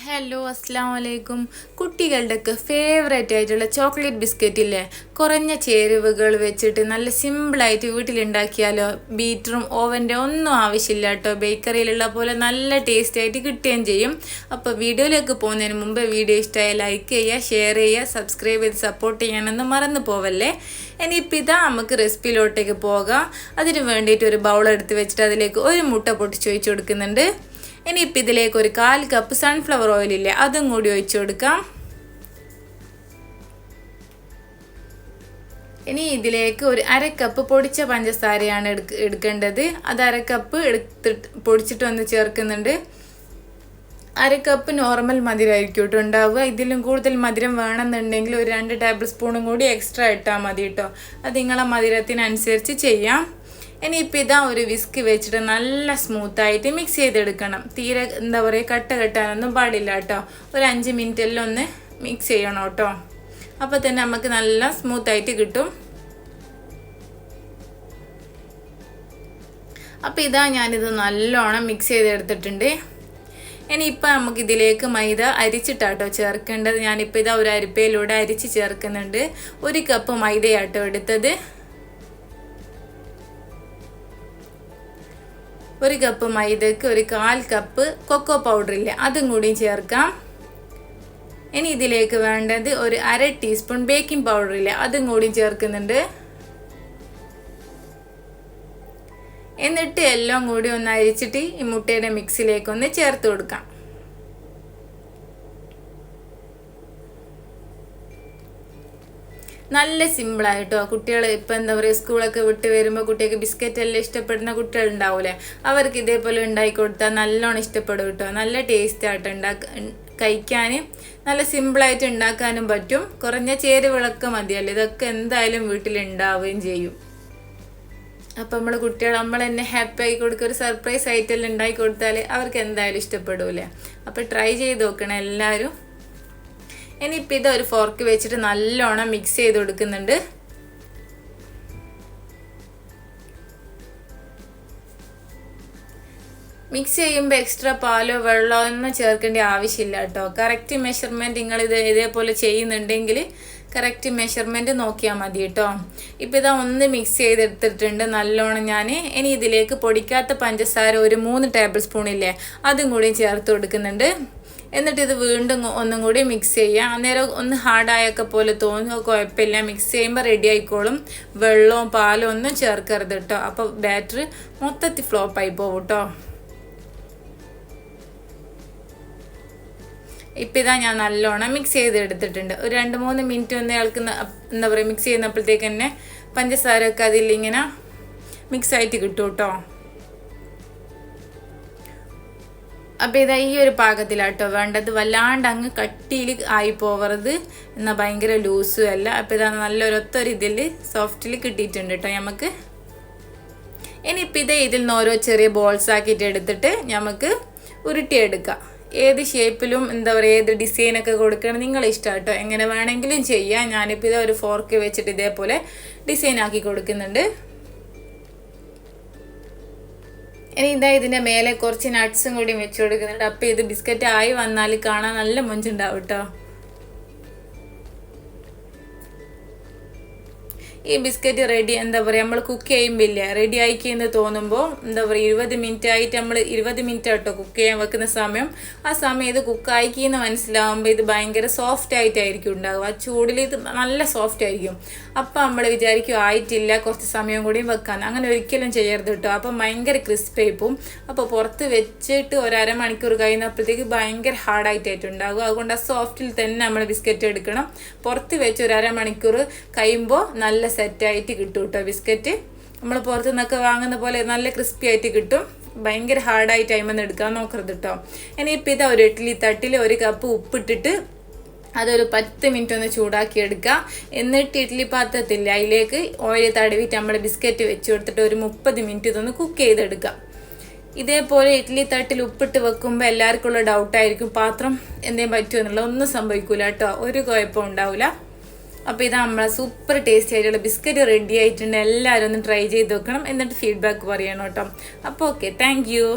Hello അസ്സാം വലൈക്കും. കുട്ടികളുടെയൊക്കെ favourite ആയിട്ടുള്ള ചോക്ലേറ്റ് ബിസ്ക്കറ്റ് ഇല്ലേ, കുറഞ്ഞ ചേരുവകൾ വെച്ചിട്ട് നല്ല സിമ്പിളായിട്ട് വീട്ടിലുണ്ടാക്കിയാലോ. ബീറ്ററും ഓവൻ്റെ ഒന്നും ആവശ്യമില്ല കേട്ടോ. ബേക്കറിയിലുള്ള പോലെ നല്ല ടേസ്റ്റ് ആയിട്ട് കിട്ടുകയും ചെയ്യും. അപ്പോൾ വീഡിയോയിലേക്ക് പോകുന്നതിന് മുമ്പ് വീഡിയോ ഇഷ്ടമായ ലൈക്ക് ചെയ്യുക, ഷെയർ ചെയ്യുക, സബ്സ്ക്രൈബ് ചെയ്ത് സപ്പോർട്ട് ചെയ്യാനൊന്നും മറന്നു പോവല്ലേ. ഇനിയിപ്പോൾ ഇതാ നമുക്ക് റെസിപ്പിയിലോട്ടേക്ക് പോകാം. അതിന് വേണ്ടിയിട്ട് ഒരു ബൗൾ എടുത്ത് വെച്ചിട്ട് അതിലേക്ക് ഒരു മുട്ട പൊട്ടിച്ച് ഒഴിച്ച് കൊടുക്കുന്നുണ്ട്. ഇനിയിപ്പോൾ ഇതിലേക്ക് ഒരു 1/4 കപ്പ് സൺഫ്ലവർ ഓയിലില്ലേ, അതും കൂടി ഒഴിച്ചു കൊടുക്കാം. ഇനി ഇതിലേക്ക് ഒരു 1/2 കപ്പ് പൊടിച്ച പഞ്ചസാരയാണ് എടുക്കേണ്ടത്. അത് 1/2 കപ്പ് പൊടിച്ചിട്ട് ഒന്ന് ചേർക്കുന്നുണ്ട്. 1/2 കപ്പ് നോർമൽ മധുരമായിരിക്കും കേട്ടോ ഉണ്ടാവുക. ഇതിലും കൂടുതൽ മധുരം വേണമെന്നുണ്ടെങ്കിൽ ഒരു 2 ടേബിൾ സ്പൂണും കൂടി എക്സ്ട്രാ ഇട്ടാൽ മതി കേട്ടോ. അത് നിങ്ങളെ മധുരത്തിനനുസരിച്ച് ചെയ്യാം. ഇനിയിപ്പോൾ ഇതാ ഒരു വിസ്ക് വെച്ചിട്ട് നല്ല സ്മൂത്തായിട്ട് മിക്സ് ചെയ്തെടുക്കണം. തീരെ എന്താ പറയുക, കെട്ടാനൊന്നും പാടില്ല കേട്ടോ. ഒരു 5 മിനിറ്റെല്ലാം ഒന്ന് മിക്സ് ചെയ്യണം കേട്ടോ. അപ്പോൾ തന്നെ നമുക്ക് നല്ല സ്മൂത്തായിട്ട് കിട്ടും. അപ്പോൾ ഇതാ ഞാനിത് നല്ലോണം മിക്സ് ചെയ്തെടുത്തിട്ടുണ്ട്. ഇനിയിപ്പോൾ നമുക്കിതിലേക്ക് മൈദ അരിച്ചിട്ടാട്ടോ ചേർക്കേണ്ടത്. ഞാനിപ്പോൾ ഇതാ ഒരു അരിപ്പയിലൂടെ അരിച്ച് ചേർക്കുന്നുണ്ട്. 1 കപ്പ് മൈദയാട്ടോ എടുത്തത്. 1 കപ്പ് മൈദക്ക് ഒരു 1/4 കപ്പ് കൊക്കോ പൗഡർ ഇല്ലേ, അതും കൂടി ചേർക്കാം. ഇനി ഇതിലേക്ക് വേണ്ടത് ഒരു 1/2 ടീസ്പൂൺ ബേക്കിംഗ് പൗഡർ ഇല്ലേ, അതും കൂടി ചേർക്കുന്നുണ്ട്. എന്നിട്ട് എല്ലാം കൂടി ഒന്ന് അരിച്ചിട്ട് ഈ മുട്ടയുടെ മിക്സിലേക്ക് ഒന്ന് ചേർത്ത് കൊടുക്കാം. നല്ല സിമ്പിളായിട്ടോ. കുട്ടികൾ ഇപ്പം എന്താ പറയുക, സ്കൂളൊക്കെ വിട്ട് വരുമ്പോൾ കുട്ടികൾക്ക് ബിസ്ക്കറ്റ് എല്ലാം ഇഷ്ടപ്പെടുന്ന കുട്ടികളുണ്ടാവില്ലേ, അവർക്ക് ഇതേപോലെ ഉണ്ടാക്കി കൊടുത്താൽ നല്ലോണം ഇഷ്ടപ്പെടും കേട്ടോ. നല്ല ടേസ്റ്റ് ആയിട്ട് കഴിക്കാൻ നല്ല സിമ്പിളായിട്ട് ഉണ്ടാക്കാനും പറ്റും. കുറഞ്ഞ ചേരുവകളൊക്കെ മതിയല്ലോ. ഇതൊക്കെ എന്തായാലും വീട്ടിലുണ്ടാവുകയും ചെയ്യും. അപ്പം നമ്മൾ തന്നെ ഹാപ്പി ആയി കൊടുക്കുക. ഒരു സർപ്രൈസ് ആയിട്ടെല്ലാം ഉണ്ടാക്കി കൊടുത്താൽ അവർക്ക് എന്തായാലും ഇഷ്ടപ്പെടൂലേ. അപ്പോൾ ട്രൈ ചെയ്ത് നോക്കണം എല്ലാവരും. ഇനിയിപ്പോൾ ഇത് ഒരു ഫോർക്ക് വെച്ചിട്ട് നല്ലോണം മിക്സ് ചെയ്ത് കൊടുക്കുന്നുണ്ട്. മിക്സ് ചെയ്യുമ്പോൾ എക്സ്ട്രാ പാലോ വെള്ളമോ ഒന്നും ചേർക്കേണ്ട ആവശ്യമില്ല കേട്ടോ. കറക്റ്റ് മെഷർമെൻറ്റ് നിങ്ങൾ ഇതേപോലെ ചെയ്യുന്നുണ്ടെങ്കിൽ കറക്റ്റ് മെഷർമെൻറ്റ് നോക്കിയാൽ മതി കേട്ടോ. ഇപ്പോൾ ഇതാ ഒന്ന് മിക്സ് ചെയ്തെടുത്തിട്ടുണ്ട് നല്ലോണം ഞാൻ. ഇനി ഇതിലേക്ക് പൊടിക്കാത്ത പഞ്ചസാര ഒരു 3 ടേബിൾ സ്പൂണില്ലേ, അതും കൂടി ചേർത്ത് കൊടുക്കുന്നുണ്ട്. എന്നിട്ട് ഇത് വീണ്ടും ഒന്നും കൂടി മിക്സ് ചെയ്യുക. അന്നേരം ഒന്ന് ഹാർഡായൊക്കെ പോലെ തോന്നുക, കുഴപ്പമില്ല. മിക്സ് ചെയ്യുമ്പോൾ റെഡി ആയിക്കോളും. വെള്ളവും പാലും ഒന്നും ചേർക്കരുത് കേട്ടോ. അപ്പോൾ ബാറ്റർ മൊത്തത്തിൽ ഫ്ലോപ്പായി പോകും കേട്ടോ. ഇപ്പം ഇതാ ഞാൻ നല്ലോണം മിക്സ് ചെയ്തെടുത്തിട്ടുണ്ട്. ഒരു 2-3 മിനിറ്റ് ഒന്ന് എന്താ പറയുക, മിക്സ് ചെയ്യുന്നപ്പോഴത്തേക്ക് തന്നെ പഞ്ചസാരയൊക്കെ അതിലിങ്ങനെ മിക്സ് ആയിട്ട് കിട്ടും കേട്ടോ. അപ്പോൾ ഇതാ ഈ ഒരു പാകത്തിലാട്ടോ വേണ്ടത്. വല്ലാണ്ട് അങ്ങ് കട്ടിയിൽ ആയി പോവരുത്, എന്നാൽ ഭയങ്കര ലൂസും അല്ല. അപ്പോൾ ഇതാ നല്ലൊരൊത്തൊരു ഇതിൽ സോഫ്റ്റിൽ കിട്ടിയിട്ടുണ്ട് കേട്ടോ നമുക്ക്. ഇനിയിപ്പോൾ ഇതിൽ നിന്ന് ഓരോ ചെറിയ ബോൾസ് ആക്കിയിട്ട് എടുത്തിട്ട് നമുക്ക് ഉരുട്ടിയെടുക്കാം. ഏത് ഷേപ്പിലും എന്താ പറയുക, ഏത് ഡിസൈനൊക്കെ കൊടുക്കണം നിങ്ങളെ ഇഷ്ടം കേട്ടോ. എങ്ങനെ വേണമെങ്കിലും ചെയ്യാം. ഞാനിപ്പോൾ ഇതാ ഒരു ഫോർക്ക് വെച്ചിട്ട് ഇതേപോലെ ഡിസൈൻ ആക്കി കൊടുക്കുന്നുണ്ട്. ഇനി ഇതാ ഇതിൻ്റെ മേലെ കുറച്ച് നട്ട്സും കൂടി വെച്ച് കൊടുക്കുന്നുണ്ട്. അപ്പോൾ ഇത് ബിസ്ക്കറ്റ് ആയി വന്നാൽ കാണാൻ നല്ല മൊഞ്ചുണ്ടാവും കേട്ടോ. ഈ ബിസ്ക്കറ്റ് റെഡി എന്താ പറയുക, നമ്മൾ കുക്ക് ചെയ്യുമ്പോൾ ഇല്ല റെഡി ആയിക്കെന്ന് തോന്നുമ്പോൾ എന്താ പറയുക 20 മിനിറ്റ് ആയിട്ട് നമ്മൾ 20 മിനിറ്റ് കേട്ടോ കുക്ക് ചെയ്യാൻ വെക്കുന്ന സമയം. ആ സമയം ഇത് കുക്ക് ആയിക്കെന്ന് മനസ്സിലാവുമ്പോൾ ഇത് ഭയങ്കര സോഫ്റ്റ് ആയിട്ടായിരിക്കും ഉണ്ടാകുക. ആ ചൂടിൽ ഇത് നല്ല സോഫ്റ്റ് ആയിരിക്കും. അപ്പം നമ്മൾ വിചാരിക്കും ആയിട്ടില്ല, കുറച്ച് സമയം കൂടിയും വെക്കാൻ. അങ്ങനെ ഒരിക്കലും ചെയ്യരുത് കേട്ടോ. അപ്പം ഭയങ്കര ക്രിസ്പായി പോവും. അപ്പോൾ പുറത്ത് വെച്ചിട്ട് ഒരു അരമണിക്കൂർ കഴിയുന്നപ്പോഴത്തേക്ക് ഭയങ്കര ഹാർഡായിട്ടായിട്ടുണ്ടാകും. അതുകൊണ്ട് ആ സോഫ്റ്റിൽ തന്നെ നമ്മൾ ബിസ്ക്കറ്റ് എടുക്കണം. പുറത്ത് വെച്ച് ഒരു അരമണിക്കൂർ കഴിയുമ്പോൾ നല്ല സെറ്റായിട്ട് കിട്ടും കേട്ടോ ബിസ്ക്കറ്റ്. നമ്മൾ പുറത്തു നിന്നൊക്കെ വാങ്ങുന്ന പോലെ നല്ല ക്രിസ്പി ആയിട്ട് കിട്ടും. ഭയങ്കര ഹാർഡായി ടൈമൊന്നും എടുക്കാൻ നോക്കരുത് കേട്ടോ. ഇനിയിപ്പോൾ ഇതാ ഒരു ഇഡ്ഡലി തട്ടിൽ 1 കപ്പ് ഉപ്പിട്ടിട്ട് അതൊരു 10 മിനിറ്റ് ഒന്ന് ചൂടാക്കി എടുക്കുക. എന്നിട്ട് ഇഡ്ഡലി പാത്രത്തില്ല അതിലേക്ക് ഓയിൽ തടവിയിട്ട് നമ്മൾ ബിസ്ക്കറ്റ് വെച്ച് കൊടുത്തിട്ട് ഒരു 30 മിനിറ്റ് ഇതൊന്ന് കുക്ക് ചെയ്തെടുക്കുക. ഇതേപോലെ ഇഡ്ഡലി തട്ടിൽ ഉപ്പിട്ട് വെക്കുമ്പോൾ എല്ലാവർക്കും ഉള്ള ഡൗട്ടായിരിക്കും പാത്രം എന്തെങ്കിലും പറ്റുമോ എന്നുള്ളത്. ഒന്നും സംഭവിക്കില്ല കേട്ടോ, ഒരു കുഴപ്പം ഉണ്ടാവില്ല. അപ്പോൾ ഇത് നമ്മളെ സൂപ്പർ ടേസ്റ്റി ആയിട്ടുള്ള ബിസ്ക്കറ്റ് റെഡി ആയിട്ടുണ്ട്. എല്ലാവരും ഒന്ന് ട്രൈ ചെയ്ത് നോക്കണം. എന്നിട്ട് ഫീഡ്ബാക്ക് പറയണം കേട്ടോ. അപ്പോൾ ഓക്കെ, താങ്ക് യു.